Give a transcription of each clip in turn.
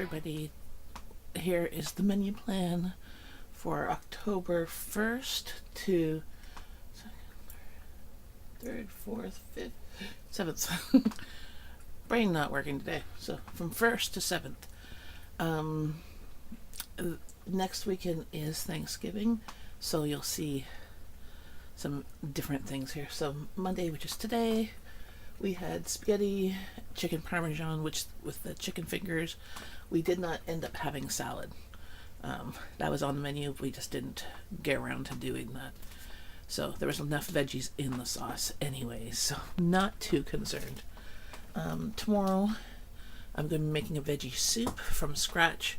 everybody. Here is the menu plan for October 1st to 3rd, 4th, 5th, 7th. Brain not working today. So from 1st to 7th. Next weekend is Thanksgiving, so you'll see some different things here. So Monday, which is today, we had spaghetti, chicken parmesan, which with the chicken fingers. We did not end up having salad. That was on the menu. We just didn't get around to doing that. So there was enough veggies in the sauce anyways, so not too concerned. Tomorrow, I'm going to be making a veggie soup from scratch.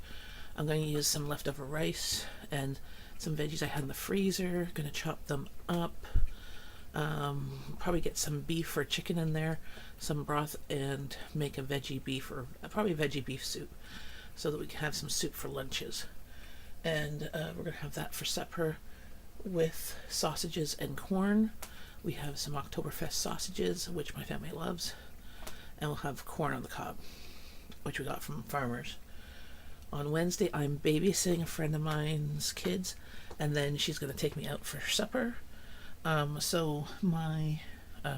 I'm going to use some leftover rice and some veggies I had in the freezer. Going to chop them up. Probably get some beef or chicken in there, some broth, and make a veggie beef or probably veggie beef soup so that we can have some soup for lunches. And we're going to have that for supper with sausages and corn. We have some Oktoberfest sausages, which my family loves, and we'll have corn on the cob, which we got from farmers. On Wednesday, I'm babysitting a friend of mine's kids, and then she's going to take me out for supper. So my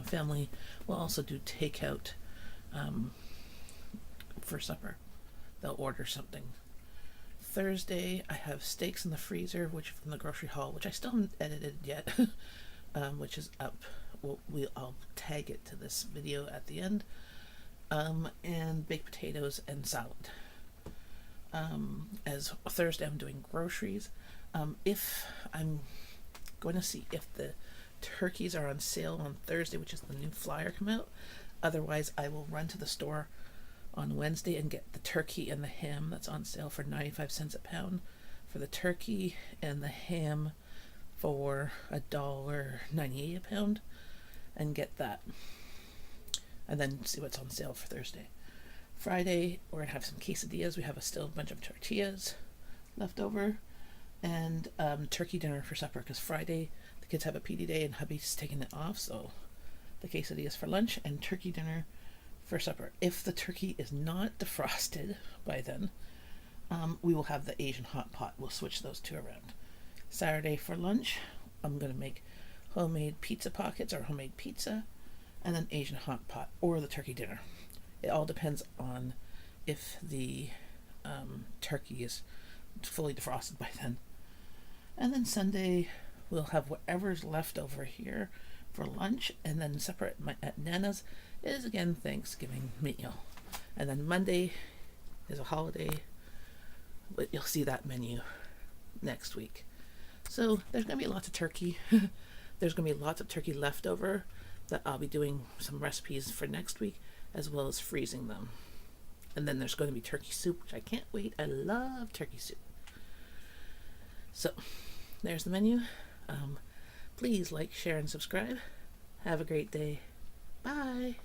family will also do takeout for supper. They'll order something. Thursday, I have steaks in the freezer, which from the grocery haul, which I still haven't edited yet, which is up. I'll tag it to this video at the end. And baked potatoes and salad. As Thursday, I'm doing groceries. If I'm going to see if the turkeys are on sale on Thursday, which is the new flyer come out. Otherwise, I will run to the store on Wednesday and get the turkey and the ham that's on sale for 95 cents a pound for the turkey, and the ham for $1.98 a pound, and get that. And then see what's on sale for Thursday. Friday, we're going to have some quesadillas. We have still a bunch of tortillas left over. And turkey dinner for supper, because Friday the kids have a PD day and hubby's taking it off, so the quesadillas for lunch and turkey dinner for supper. If the turkey is not defrosted by then, we will have the Asian hot pot. We'll switch those two around. Saturday for lunch, I'm going to make homemade pizza pockets or homemade pizza, and then Asian hot pot or the turkey dinner. It all depends on if the turkey is fully defrosted by then. And then Sunday, we'll have whatever's left over here for lunch, and then supper at Nana's is again Thanksgiving meal. And then Monday is a holiday, but you'll see that menu next week. So there's going to be lots of turkey. There's going to be lots of turkey left over that I'll be doing some recipes for next week, as well as freezing them. And then there's going to be turkey soup, which I can't wait. I love turkey soup. So, there's the menu. Please like, share, and subscribe. Have a great day. Bye.